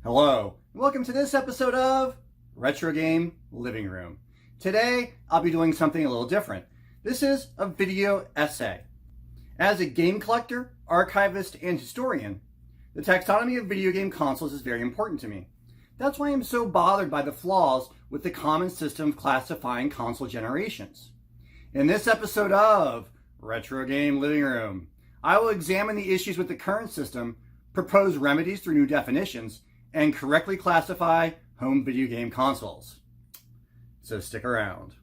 Hello, and welcome to this episode of Retro Game Living Room. Today, I'll be doing something a little different. This is a video essay. As a game collector, archivist, and historian, the taxonomy of video game consoles is very important to me. That's why I'm so bothered by the flaws with the common system of classifying console generations. In this episode of Retro Game Living Room, I will examine the issues with the current system, propose remedies through new definitions, and correctly classify home video game consoles. So stick around.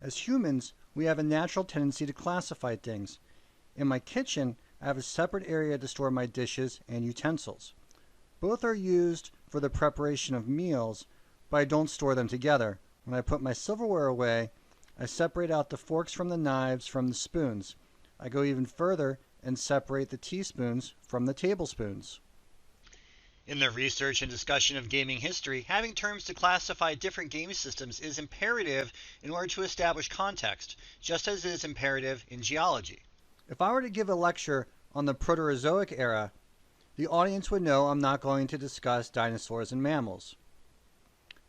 As humans, we have a natural tendency to classify things. In my kitchen, I have a separate area to store my dishes and utensils. Both are used for the preparation of meals, but I don't store them together. When I put my silverware away, I separate out the forks from the knives from the spoons. I go even further and separate the teaspoons from the tablespoons. In the research and discussion of gaming history, having terms to classify different game systems is imperative in order to establish context, just as it is imperative in geology. If I were to give a lecture on the Proterozoic era, the audience would know I'm not going to discuss dinosaurs and mammals.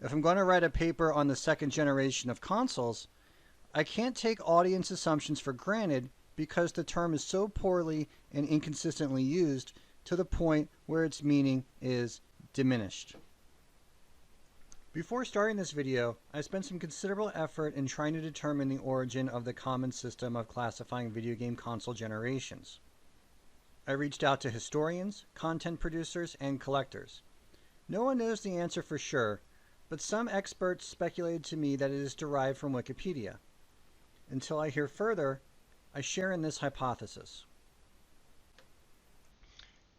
If I'm going to write a paper on the second generation of consoles, I can't take audience assumptions for granted because the term is so poorly and inconsistently used to the point where its meaning is diminished. Before starting this video, I spent some considerable effort in trying to determine the origin of the common system of classifying video game console generations. I reached out to historians, content producers, and collectors. No one knows the answer for sure, but some experts speculated to me that it is derived from Wikipedia. Until I hear further, I share in this hypothesis.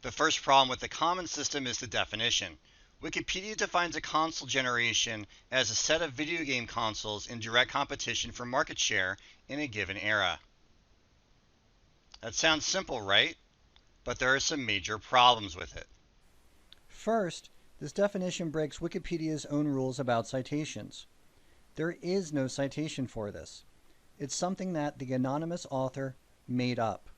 The first problem with the common system is the definition. Wikipedia defines a console generation as a set of video game consoles in direct competition for market share in a given era. That sounds simple, right? But there are some major problems with it. First, this definition breaks Wikipedia's own rules about citations. There is no citation for this. It's something that the anonymous author made up.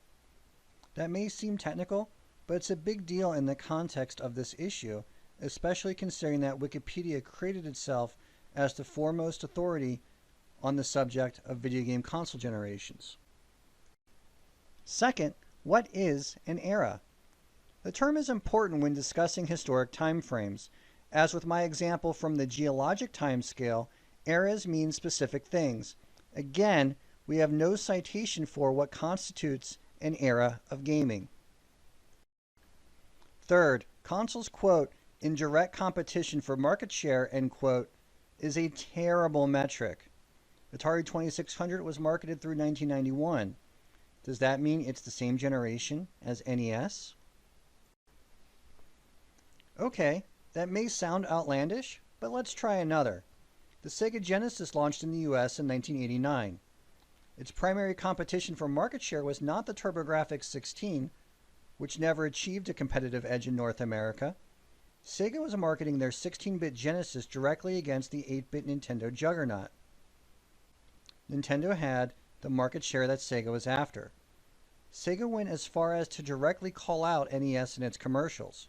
That may seem technical, but it's a big deal in the context of this issue, especially considering that Wikipedia created itself as the foremost authority on the subject of video game console generations. Second, what is an era? The term is important when discussing historic time frames. As with my example from the geologic time scale, eras mean specific things. Again, we have no citation for what constitutes an era of gaming. Third, consoles, quote, in direct competition for market share, end quote, is a terrible metric. Atari 2600 was marketed through 1991. Does that mean it's the same generation as NES? Okay, that may sound outlandish, but let's try another. The Sega Genesis launched in the US in 1989. Its primary competition for market share was not the TurboGrafx 16, which never achieved a competitive edge in North America. Sega was marketing their 16-bit Genesis directly against the 8-bit Nintendo juggernaut. Nintendo had the market share that Sega was after. Sega went as far as to directly call out NES in its commercials.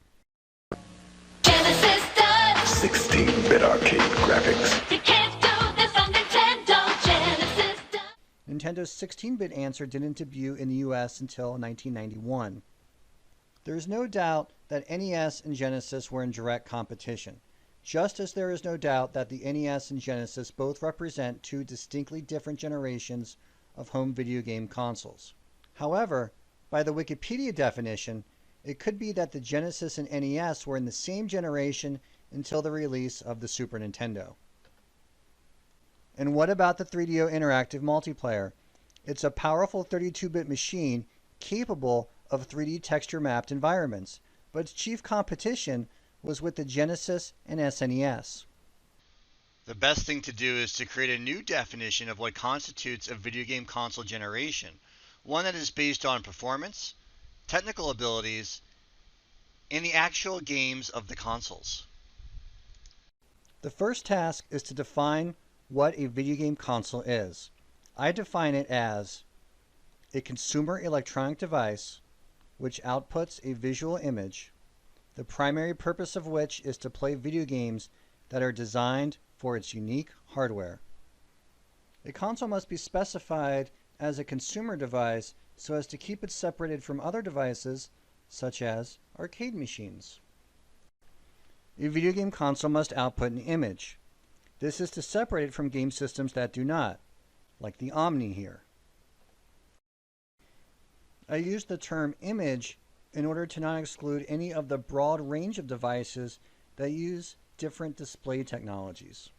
Genesis does 16-bit arcade graphics. You can't do this on Nintendo. Genesis does. Nintendo's 16-bit answer didn't debut in the US until 1991. There is no doubt that NES and Genesis were in direct competition, just as there is no doubt that the NES and Genesis both represent two distinctly different generations of home video game consoles. However, by the Wikipedia definition, it could be that the Genesis and NES were in the same generation until the release of the Super Nintendo. And what about the 3DO Interactive Multiplayer? It's a powerful 32-bit machine capable of 3D texture mapped environments, but its chief competition was with the Genesis and SNES. The best thing to do is to create a new definition of what constitutes a video game console generation, one that is based on performance, technical abilities, and the actual games of the consoles. The first task is to define what a video game console is. I define it as a consumer electronic device which outputs a visual image, the primary purpose of which is to play video games that are designed for its unique hardware. A console must be specified as a consumer device so as to keep it separated from other devices such as arcade machines. A video game console must output an image. This is to separate it from game systems that do not, like the Omni here. I use the term image in order to not exclude any of the broad range of devices that use different display technologies.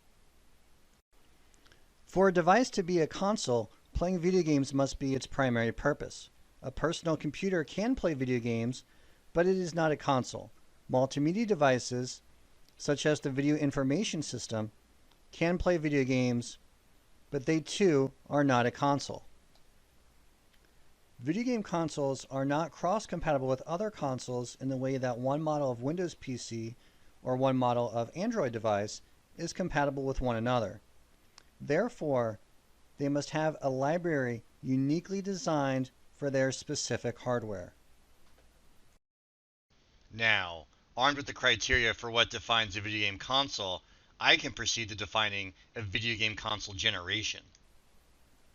For a device to be a console, playing video games must be its primary purpose. A personal computer can play video games, but it is not a console. Multimedia devices, such as the video information system, can play video games, but they too are not a console. Video game consoles are not cross-compatible with other consoles in the way that one model of Windows PC or one model of Android device is compatible with one another. Therefore, they must have a library uniquely designed for their specific hardware. Now, armed with the criteria for what defines a video game console, I can proceed to defining a video game console generation.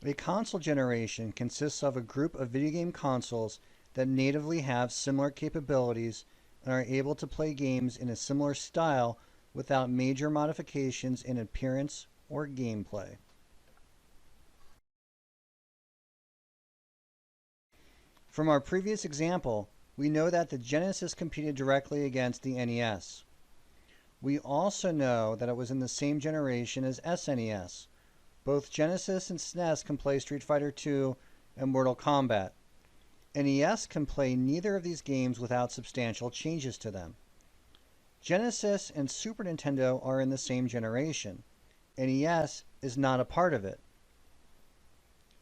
A console generation consists of a group of video game consoles that natively have similar capabilities and are able to play games in a similar style without major modifications in appearance or gameplay. From our previous example, we know that the Genesis competed directly against the NES. We also know that it was in the same generation as SNES. Both Genesis and SNES can play Street Fighter II and Mortal Kombat. NES can play neither of these games without substantial changes to them. Genesis and Super Nintendo are in the same generation. NES is not a part of it.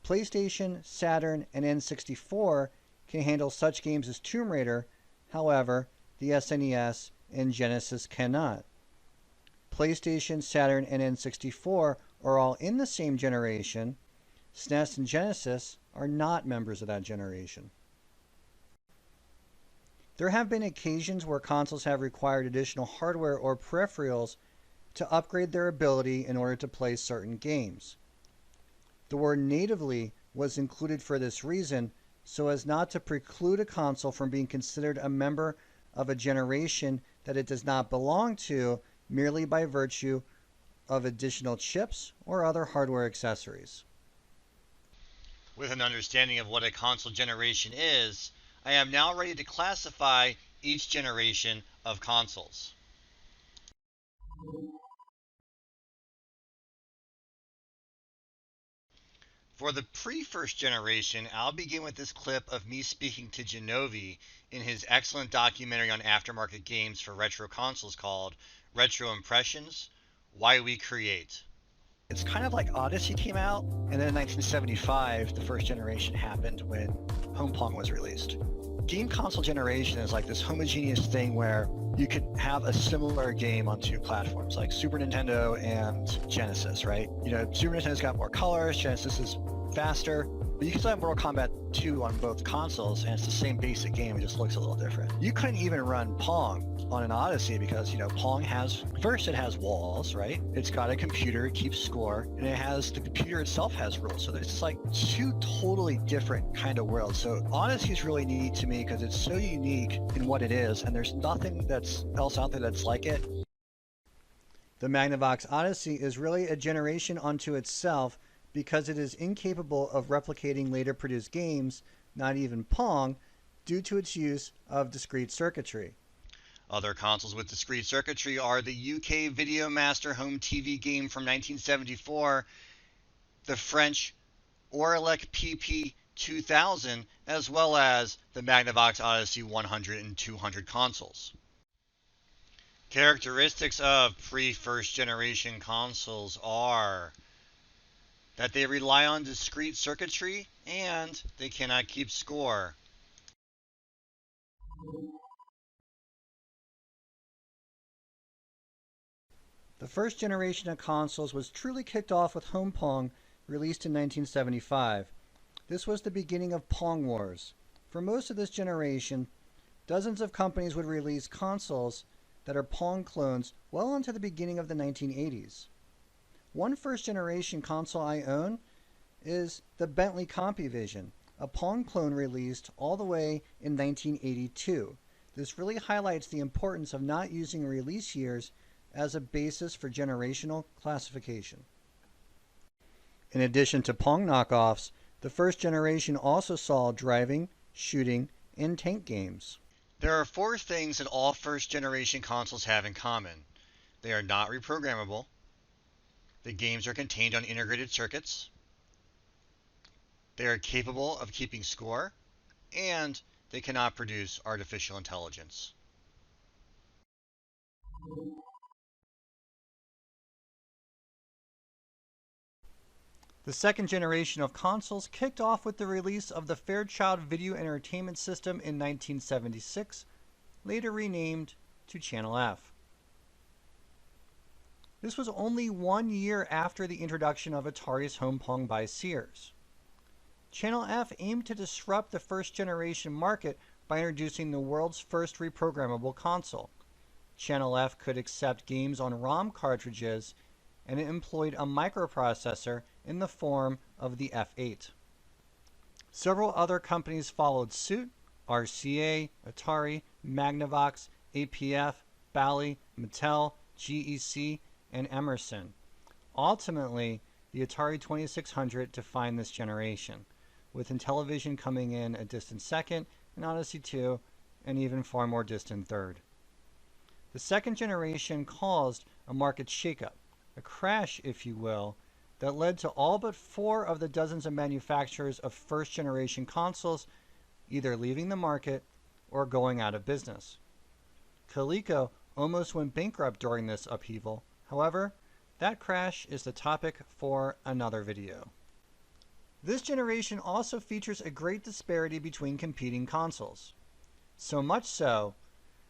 PlayStation, Saturn, and N64 can handle such games as Tomb Raider, however, the SNES and Genesis cannot. PlayStation, Saturn, and N64 are all in the same generation. SNES and Genesis are not members of that generation. There have been occasions where consoles have required additional hardware or peripherals to upgrade their ability in order to play certain games. The word natively was included for this reason, so as not to preclude a console from being considered a member of a generation that it does not belong to merely by virtue of additional chips or other hardware accessories. With an understanding of what a console generation is, I am now ready to classify each generation of consoles. For the pre-first generation, I'll begin with this clip of me speaking to Genovi in his excellent documentary on aftermarket games for retro consoles called Retro Impressions: Why We Create. It's kind of like Odyssey came out, and then in 1975, the first generation happened when Home Pong was released. Game console generation is like this homogeneous thing where you could have a similar game on two platforms, like Super Nintendo and Genesis, right? You know, Super Nintendo's got more colors, Genesis is faster, but you can still have Mortal Kombat 2 on both consoles, and it's the same basic game, it just looks a little different. You couldn't even run Pong on an Odyssey because, you know, Pong has, first it has walls, right? It's got a computer, it keeps score, and it has, the computer itself has rules. So it's like two totally different kind of worlds. So Odyssey is really neat to me because it's so unique in what it is, and there's nothing else out there that's like it. The Magnavox Odyssey is really a generation unto itself because it is incapable of replicating later produced games, not even Pong, due to its use of discrete circuitry. Other consoles with discrete circuitry are the UK Video Master home TV game from 1974, the French Aurelec PP 2000, as well as the Magnavox Odyssey 100 and 200 consoles. Characteristics of pre-first generation consoles are that they rely on discrete circuitry and they cannot keep score. The first generation of consoles was truly kicked off with Home Pong, released in 1975. This was the beginning of Pong Wars. For most of this generation, dozens of companies would release consoles that are Pong clones well into the beginning of the 1980s. One first generation console I own is the Bentley CompuVision, a Pong clone released all the way in 1982. This really highlights the importance of not using release years as a basis for generational classification. In addition to Pong knockoffs, the first generation also saw driving, shooting, and tank games. There are 4 things that all first generation consoles have in common. They are not reprogrammable. The games are contained on integrated circuits. They are capable of keeping score, and they cannot produce artificial intelligence. The second generation of consoles kicked off with the release of the Fairchild Video Entertainment System in 1976, later renamed to Channel F. This was only 1 year after the introduction of Atari's Home Pong by Sears. Channel F aimed to disrupt the first generation market by introducing the world's first reprogrammable console. Channel F could accept games on ROM cartridges, and it employed a microprocessor in the form of the F8. Several other companies followed suit: RCA, Atari, Magnavox, APF, Bally, Mattel, GEC, and Emerson. Ultimately, the Atari 2600 defined this generation, with Intellivision coming in a distant second, and Odyssey 2 an even far more distant third. The second generation caused a market shakeup, a crash, if you will, that led to all but 4 of the dozens of manufacturers of first-generation consoles either leaving the market or going out of business. Coleco almost went bankrupt during this upheaval. However, that crash is the topic for another video. This generation also features a great disparity between competing consoles. So much so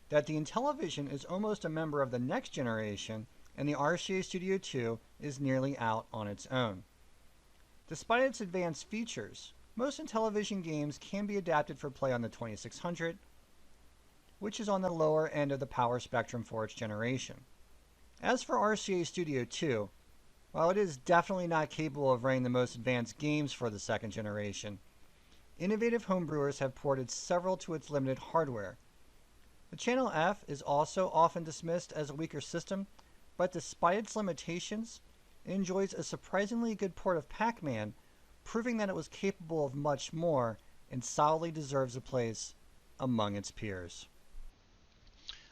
that the Intellivision is almost a member of the next generation, and the RCA Studio 2 is nearly out on its own. Despite its advanced features, most Intellivision games can be adapted for play on the 2600, which is on the lower end of the power spectrum for its generation. As for RCA Studio 2, while it is definitely not capable of running the most advanced games for the second generation, innovative homebrewers have ported several to its limited hardware. The Channel F is also often dismissed as a weaker system, but despite its limitations, it enjoys a surprisingly good port of Pac-Man, proving that it was capable of much more and solidly deserves a place among its peers.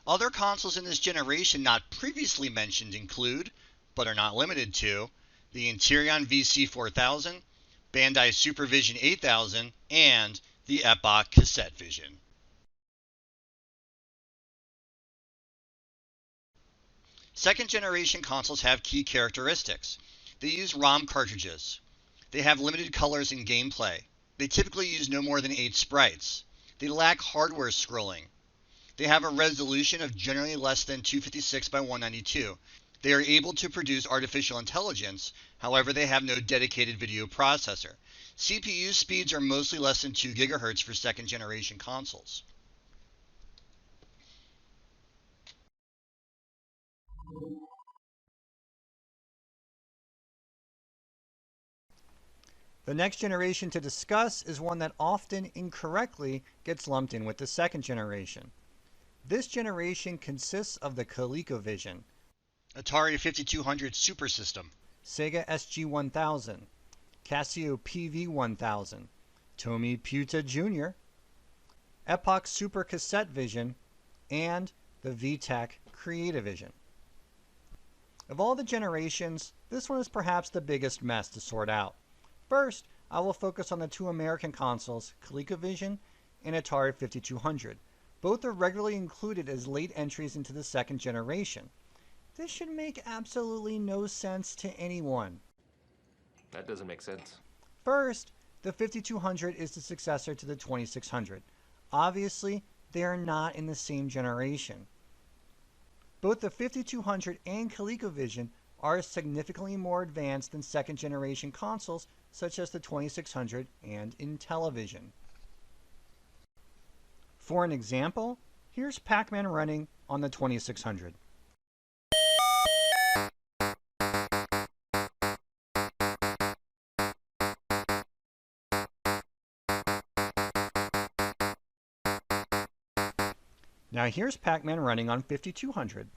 Other consoles in this generation not previously mentioned include, but are not limited to, the Interion VC4000, Bandai Supervision 8000, and the Epoch Cassette Vision. Second generation consoles have key characteristics. They use ROM cartridges. They have limited colors in gameplay. They typically use no more than 8 sprites. They lack hardware scrolling. They have a resolution of generally less than 256 by 192. They are able to produce artificial intelligence, however they have no dedicated video processor. CPU speeds are mostly less than 2 GHz for second generation consoles. The next generation to discuss is one that often incorrectly gets lumped in with the second generation. This generation consists of the ColecoVision, Atari 5200 Super System, Sega SG-1000, Casio PV-1000, Tomy Puta Jr., Epoch Super Cassette Vision, and the VTech Creativision. Of all the generations, this one is perhaps the biggest mess to sort out. First, I will focus on the 2 American consoles, ColecoVision and Atari 5200, Both are regularly included as late entries into the second generation. This should make absolutely no sense to anyone. That doesn't make sense. First, the 5200 is the successor to the 2600. Obviously, they are not in the same generation. Both the 5200 and ColecoVision are significantly more advanced than second generation consoles such as the 2600 and Intellivision. For an example, here's Pac-Man running on the 2600. Now here's Pac-Man running on 5200.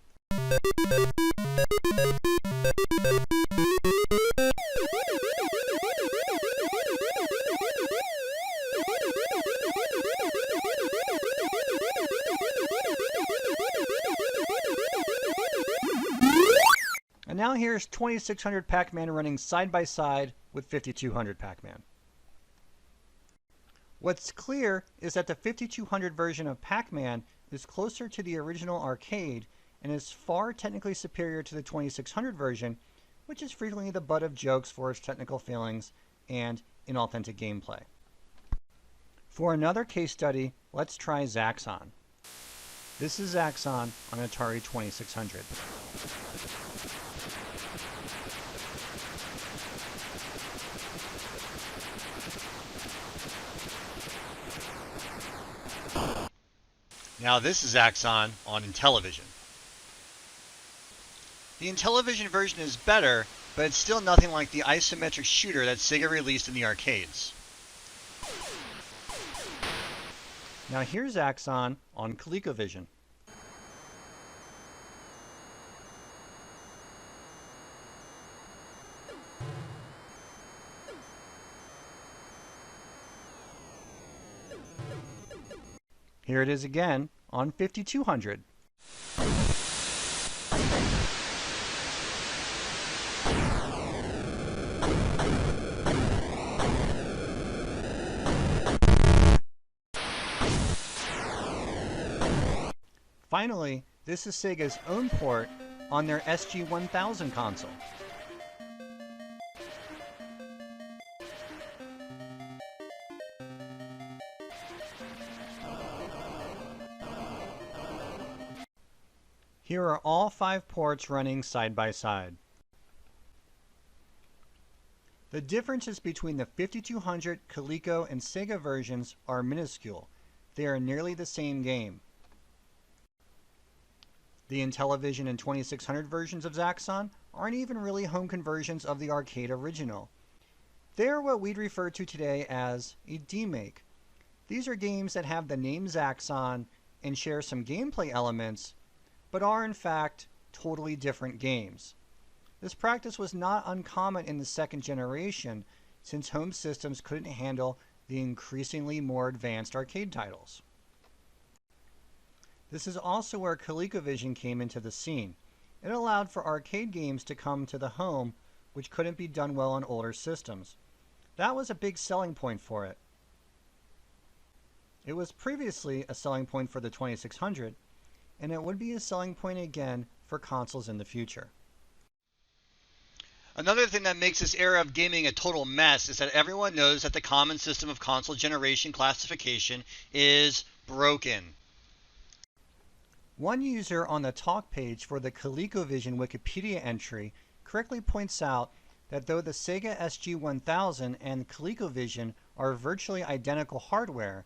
And now here's 2600 Pac-Man running side by side with 5200 Pac-Man. What's clear is that the 5200 version of Pac-Man is closer to the original arcade and is far technically superior to the 2600 version, which is frequently the butt of jokes for its technical failings and inauthentic gameplay. For another case study, let's try Zaxxon. This is Zaxxon on Atari 2600. Now this is Zaxxon on Intellivision. The Intellivision version is better, but it's still nothing like the isometric shooter that Sega released in the arcades. Now here's Zaxxon on ColecoVision. Here it is again on 5200. Finally, this is Sega's own port on their SG-1000 console. Here are all 5 ports running side by side. The differences between the 5200, Coleco, and Sega versions are minuscule. They are nearly the same game. The Intellivision and 2600 versions of Zaxxon aren't even really home conversions of the arcade original. They are what we'd refer to today as a demake. These are games that have the name Zaxxon and share some gameplay elements, but are in fact totally different games. This practice was not uncommon in the second generation, since home systems couldn't handle the increasingly more advanced arcade titles. This is also where ColecoVision came into the scene. It allowed for arcade games to come to the home, which couldn't be done well on older systems. That was a big selling point for it. It was previously a selling point for the 2600, and it would be a selling point again for consoles in the future. Another thing that makes this era of gaming a total mess is that everyone knows that the common system of console generation classification is broken. One user on the talk page for the ColecoVision Wikipedia entry correctly points out that though the Sega SG-1000 and ColecoVision are virtually identical hardware,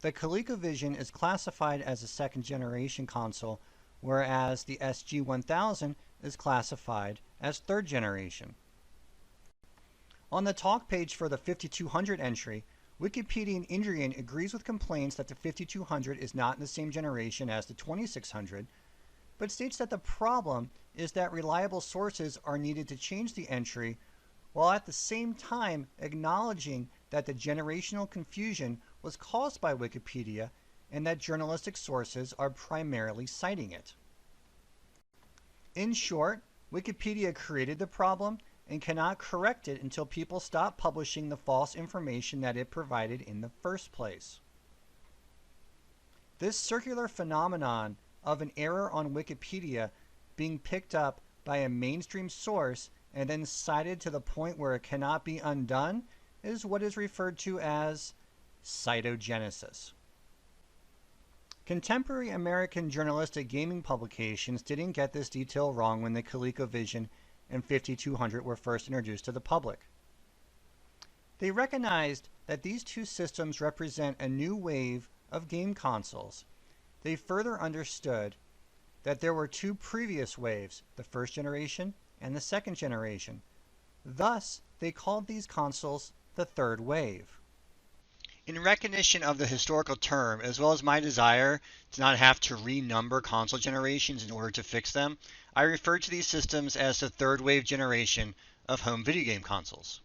the ColecoVision is classified as a second generation console, whereas the SG-1000 is classified as third generation. On the talk page for the 5200 entry, Wikipedian Indrian agrees with complaints that the 5200 is not in the same generation as the 2600, but states that the problem is that reliable sources are needed to change the entry, while at the same time acknowledging that the generational confusion was caused by Wikipedia and that journalistic sources are primarily citing it. In short, Wikipedia created the problem and cannot correct it until people stop publishing the false information that it provided in the first place. This circular phenomenon of an error on Wikipedia being picked up by a mainstream source and then cited to the point where it cannot be undone is what is referred to as cytogenesis. Contemporary American journalistic gaming publications didn't get this detail wrong when the ColecoVision and 5200 were first introduced to the public. They recognized that these two systems represent a new wave of game consoles. They further understood that there were two previous waves, the first generation and the second generation. Thus, they called these consoles the third wave. In recognition of the historical term, as well as my desire to not have to renumber console generations in order to fix them, I refer to these systems as the third wave generation of home video game consoles.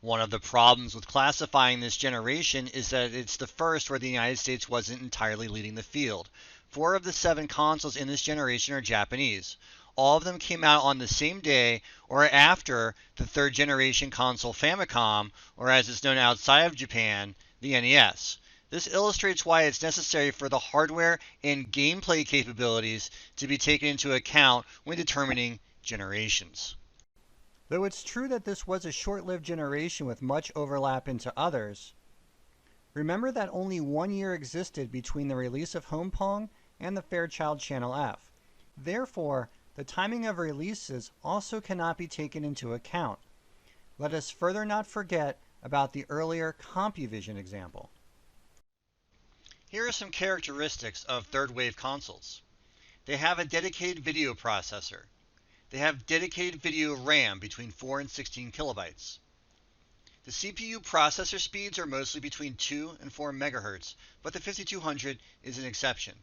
One of the problems with classifying this generation is that it's the first where the United States wasn't entirely leading the field. 4 of the 7 consoles in this generation are Japanese. All of them came out on the same day or after the third generation console Famicom, or as it's known outside of Japan, the NES. This illustrates why it's necessary for the hardware and gameplay capabilities to be taken into account when determining generations. Though it's true that this was a short-lived generation with much overlap into others, remember that only 1 year existed between the release of Home Pong and the Fairchild Channel F. Therefore, the timing of releases also cannot be taken into account. Let us further not forget about the earlier CompuVision example. Here are some characteristics of third-wave consoles. They have a dedicated video processor. They have dedicated video RAM between 4 and 16 kilobytes. The CPU processor speeds are mostly between 2 and 4 megahertz, but the 5200 is an exception.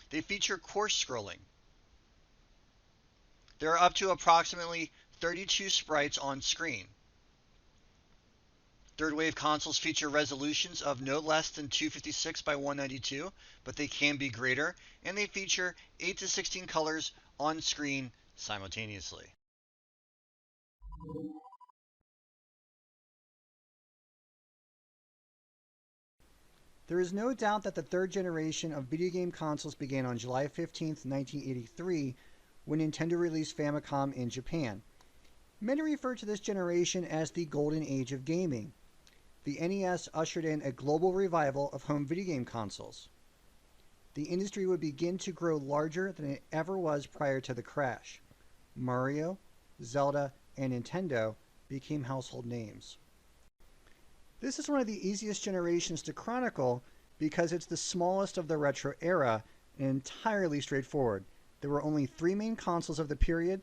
They feature coarse scrolling. There are up to approximately 32 sprites on screen. Third-wave consoles feature resolutions of no less than 256 by 192, but they can be greater, and they feature 8 to 16 colors on screen simultaneously. There is no doubt that the third generation of video game consoles began on July 15, 1983, when Nintendo released Famicom in Japan. Many refer to this generation as the golden age of gaming. The NES ushered in a global revival of home video game consoles. The industry would begin to grow larger than it ever was prior to the crash. Mario, Zelda, and Nintendo became household names. This is one of the easiest generations to chronicle because it's the smallest of the retro era and entirely straightforward. There were only 3 main consoles of the period: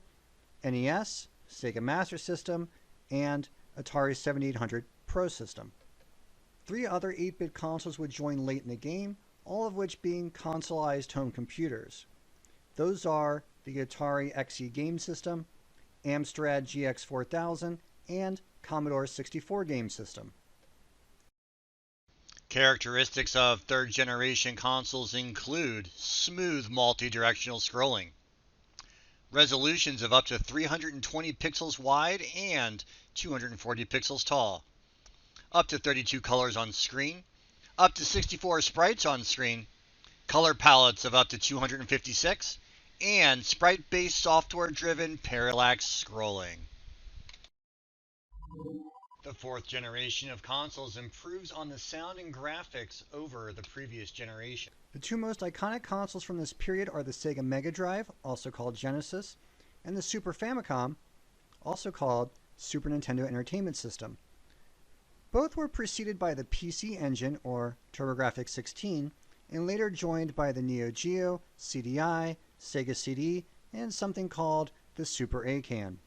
NES, Sega Master System, and Atari 7800 Pro System. 3 other 8-bit consoles would join late in the game, all of which being consoleized home computers. Those are the Atari XE Game System, Amstrad GX 4000, and Commodore 64 Game System. Characteristics of third-generation consoles include smooth multi-directional scrolling, resolutions of up to 320 pixels wide and 240 pixels tall, up to 32 colors on screen, up to 64 sprites on screen, color palettes of up to 256, and sprite-based software-driven parallax scrolling. The 4th generation of consoles improves on the sound and graphics over the previous generation. The 2 most iconic consoles from this period are the Sega Mega Drive, also called Genesis, and the Super Famicom, also called Super Nintendo Entertainment System. Both were preceded by the PC Engine, or TurboGrafx 16, and later joined by the Neo Geo, CDI, Sega CD, and something called the Super A-Can.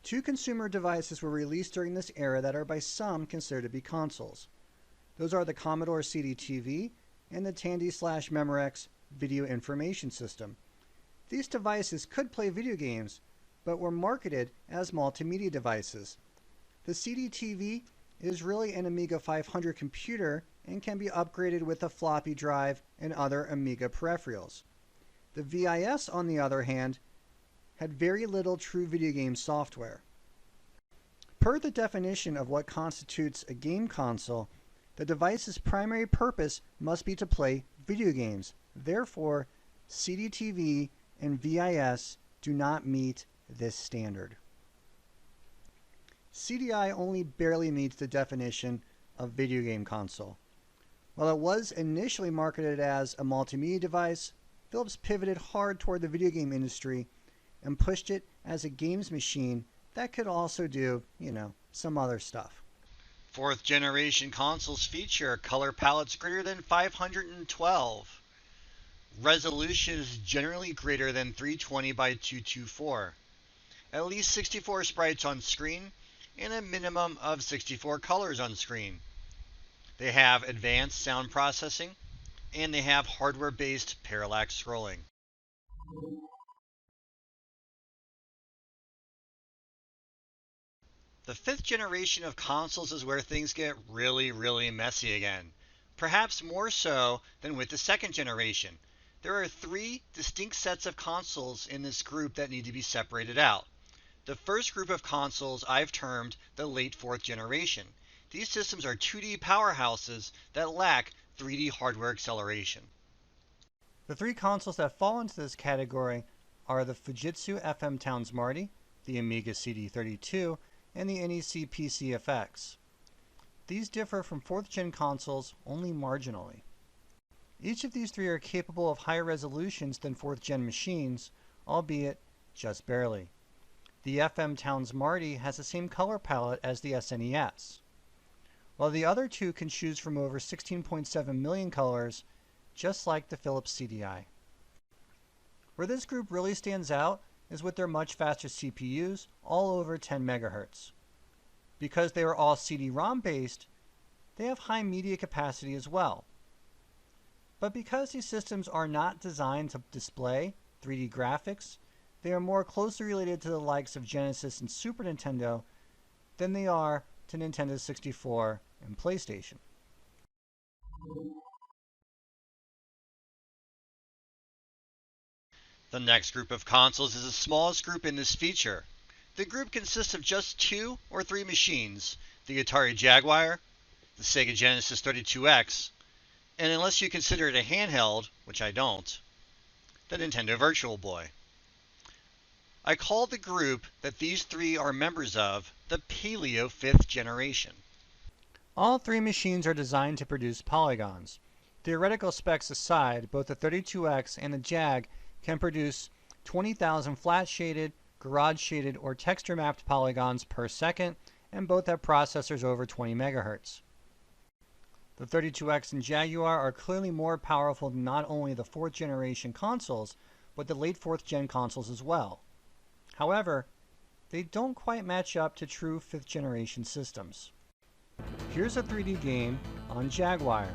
2 consumer devices were released during this era that are by some considered to be consoles. Those are the Commodore CD-TV and the Tandy/Memorex Video Information System. These devices could play video games, but were marketed as multimedia devices. The CD-TV is really an Amiga 500 computer and can be upgraded with a floppy drive and other Amiga peripherals. The VIS, on the other hand, had very little true video game software. Per the definition of what constitutes a game console, The device's primary purpose must be to play video games. Therefore, CDTV and VIS do not meet this standard. CDI only barely meets the definition of video game console. While it was initially marketed as a multimedia device, Philips pivoted hard toward the video game industry and pushed it as a games machine that could also do, some other stuff. Fourth generation consoles feature color palettes greater than 512. Resolution is generally greater than 320 by 224. At least 64 sprites on screen and a minimum of 64 colors on screen. They have advanced sound processing and they have hardware-based parallax scrolling. The fifth generation of consoles is where things get really messy again. Perhaps more so than with the second generation. There are three distinct sets of consoles in this group that need to be separated out. The first group of consoles I've termed the late fourth generation. These systems are 2D powerhouses that lack 3D hardware acceleration. The three consoles that fall into this category are the Fujitsu FM Towns Marty, the Amiga CD32, and the NEC PCFX. These differ from 4th gen consoles only marginally. Each of these three are capable of higher resolutions than 4th gen machines, albeit just barely. The FM Towns Marty has the same color palette as the SNES, while the other two can choose from over 16.7 million colors, just like the Philips CDI. Where this group really stands out is with their much faster CPUs, all over 10 MHz. Because they are all CD-ROM based, they have high media capacity as well. But because these systems are not designed to display 3D graphics, they are more closely related to the likes of Genesis and Super Nintendo than they are to Nintendo 64 and PlayStation. The next group of consoles is the smallest group in this feature. The group consists of just 2 or 3 machines, the Atari Jaguar, the Sega Genesis 32X, and unless you consider it a handheld, which I don't, the Nintendo Virtual Boy. I call the group that these three are members of the Paleo 5th generation. All three machines are designed to produce polygons. Theoretical specs aside, both the 32X and the Jag can produce 20,000 flat shaded, garage shaded, or texture mapped polygons per second, and both have processors over 20 MHz. The 32X and Jaguar are clearly more powerful than not only the 4th generation consoles, but the late 4th gen consoles as well. However, they don't quite match up to true 5th generation systems. Here's a 3D game on Jaguar.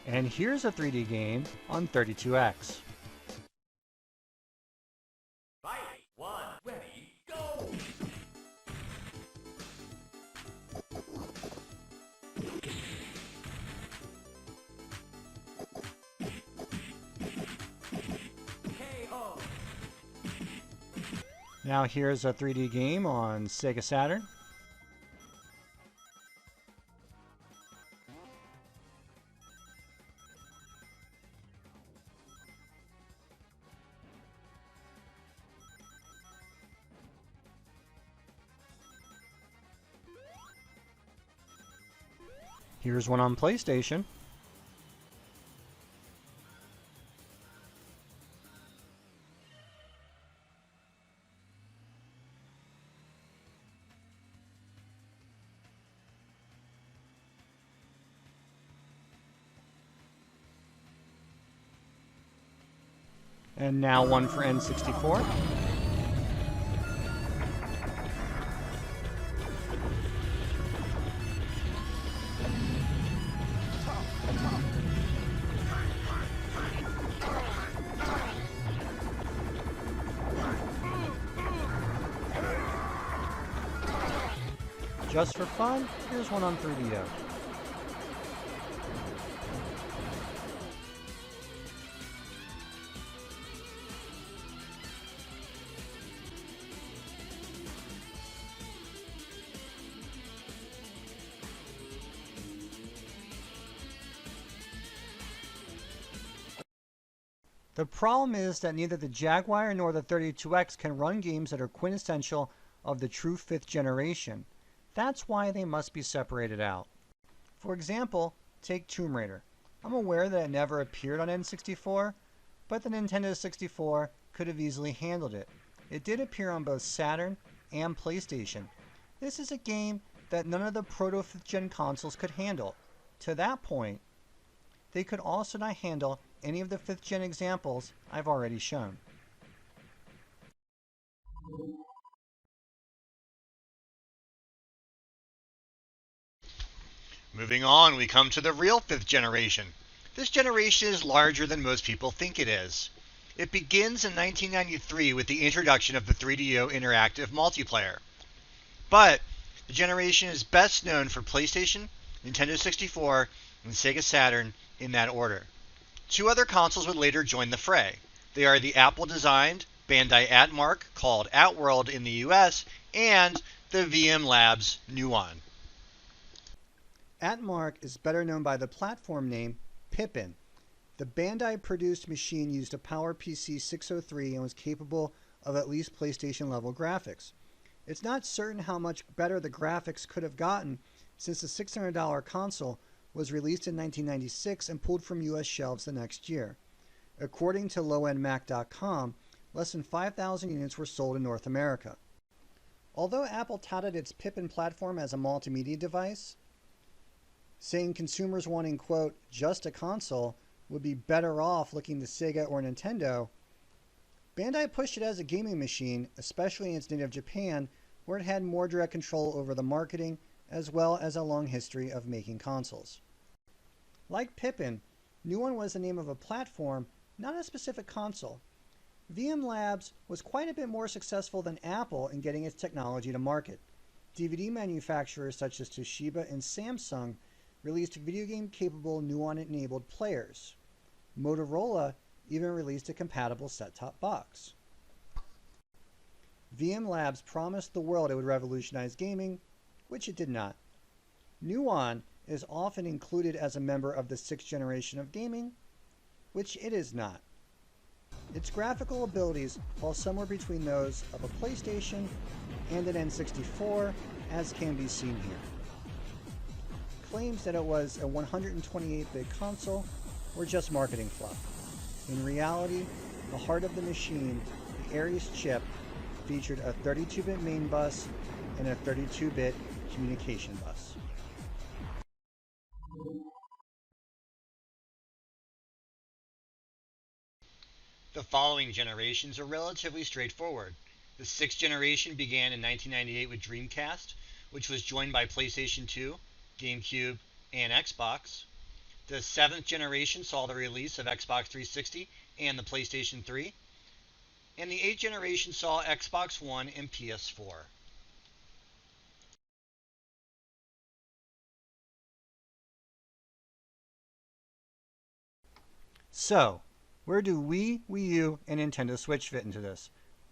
And here's a 3D game on 32X. Fight! 1, ready, go! KO! Now here's a 3D game on Sega Saturn. Here's one on PlayStation. And now one for N64. Just for fun, here's one on 3DO. The problem is that neither the Jaguar nor the 32X can run games that are quintessential of the true 5th generation. That's why they must be separated out. For example, take Tomb Raider. I'm aware that it never appeared on N64, but the Nintendo 64 could have easily handled it. It did appear on both Saturn and PlayStation. This is a game that none of the proto 5th gen consoles could handle. To that point, they could also not handle any of the 5th gen examples I've already shown. Moving on, we come to the real 5th generation. This generation is larger than most people think it is. It begins in 1993 with the introduction of the 3DO interactive multiplayer. But the generation is best known for PlayStation, Nintendo 64, and Sega Saturn in that order. Two other consoles would later join the fray. They are the Apple-designed Bandai Atmark, called Outworld in the US, and the VM Labs Nuon. Atmark is better known by the platform name Pippin. The Bandai-produced machine used a PowerPC 603 and was capable of at least PlayStation-level graphics. It's not certain how much better the graphics could have gotten since the $600 console was released in 1996 and pulled from US shelves the next year. According to lowendmac.com, less than 5,000 units were sold in North America. Although Apple touted its Pippin platform as a multimedia device, saying consumers wanting, quote, just a console would be better off looking to Sega or Nintendo, Bandai pushed it as a gaming machine, especially in its native Japan, where it had more direct control over the marketing as well as a long history of making consoles. Like Pippin, Nuon was the name of a platform, not a specific console. VM Labs was quite a bit more successful than Apple in getting its technology to market. DVD manufacturers such as Toshiba and Samsung released video game-capable Nuon-enabled players. Motorola even released a compatible set-top box. VM Labs promised the world it would revolutionize gaming, which it did not. Nuon is often included as a member of the 6th generation of gaming, which it is not. Its graphical abilities fall somewhere between those of a PlayStation and an N64, as can be seen here. Claims that it was a 128-bit console were just marketing fluff. In reality, the heart of the machine, the Aries chip, featured a 32-bit main bus and a 32-bit communication bus. The following generations are relatively straightforward. The 6th generation began in 1998 with Dreamcast, which was joined by PlayStation 2, GameCube, and Xbox. The 7th generation saw the release of Xbox 360 and the PlayStation 3. And the 8th generation saw Xbox One and PS4. So, where do Wii, Wii U, and Nintendo Switch fit into this?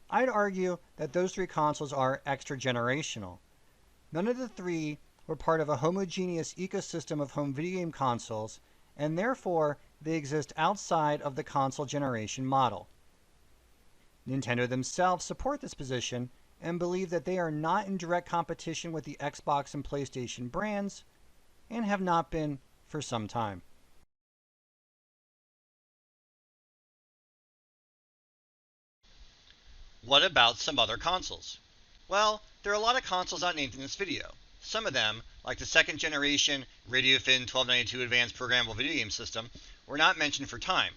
I'd argue that those three consoles are extra-generational. None of the three were part of a homogeneous ecosystem of home video game consoles, and therefore they exist outside of the console generation model. Nintendo themselves support this position and believe that they are not in direct competition with the Xbox and PlayStation brands, and have not been for some time. What about some other consoles? Well, there are a lot of consoles not named in this video. Some of them, like the 2nd generation Radiofin 1292 Advanced Programmable Video Game System, were not mentioned for time.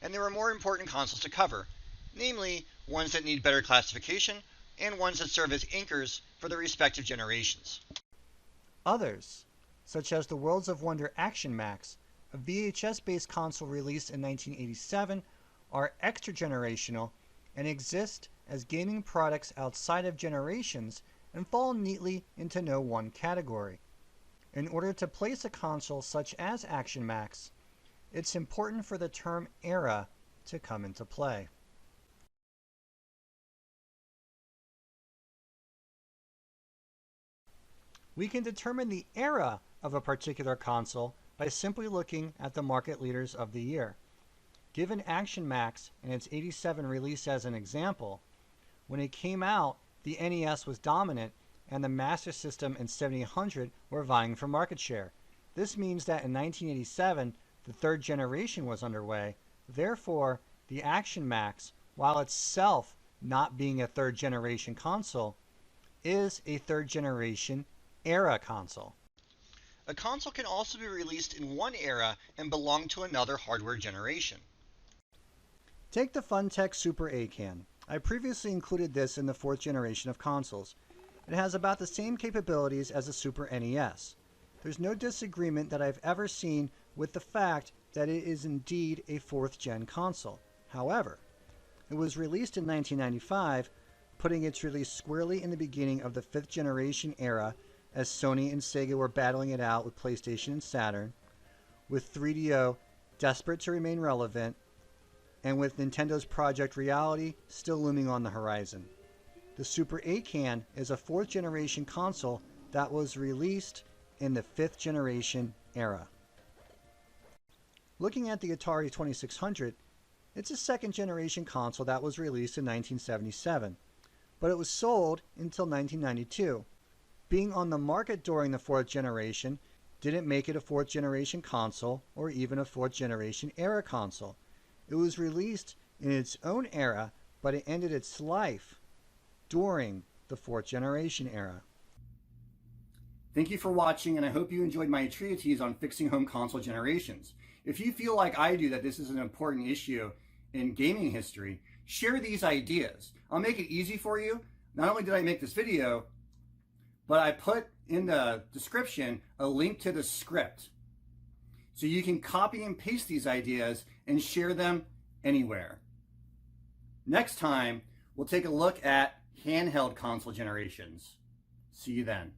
And there are more important consoles to cover, namely ones that need better classification and ones that serve as anchors for their respective generations. Others, such as the Worlds of Wonder Action Max, a VHS-based console released in 1987, are extra-generational and exist as gaming products outside of generations and fall neatly into no one category. In order to place a console such as Action Max, it's important for the term era to come into play. We can determine the era of a particular console by simply looking at the market leaders of the year. Given Action Max and its 87 release as an example, when it came out, the NES was dominant and the Master System and 7800 were vying for market share. This means that in 1987, the third generation was underway. Therefore, the Action Max, while itself not being a third generation console, is a third generation era console. A console can also be released in one era and belong to another hardware generation. Take the Funtech Super A-Can. I previously included this in the fourth generation of consoles. It has about the same capabilities as the Super NES. There's no disagreement that I've ever seen with the fact that it is indeed a fourth gen console. However, it was released in 1995, putting its release squarely in the beginning of the fifth generation era as Sony and Sega were battling it out with PlayStation and Saturn, with 3DO desperate to remain relevant, and with Nintendo's Project Reality still looming on the horizon. The Super A-Can is a fourth generation console that was released in the fifth generation era. Looking at the Atari 2600, it's a second generation console that was released in 1977, but it was sold until 1992. Being on the market during the fourth generation didn't make it a fourth generation console or even a fourth generation era console. It was released in its own era, but it ended its life during the fourth generation era. Thank you for watching, and I hope you enjoyed my treatise on fixing home console generations. If you feel like I do that this is an important issue in gaming history, share these ideas. I'll make it easy for you. Not only did I make this video, but I put in the description a link to the script. So you can copy and paste these ideas and share them anywhere. Next time, we'll take a look at handheld console generations. See you then.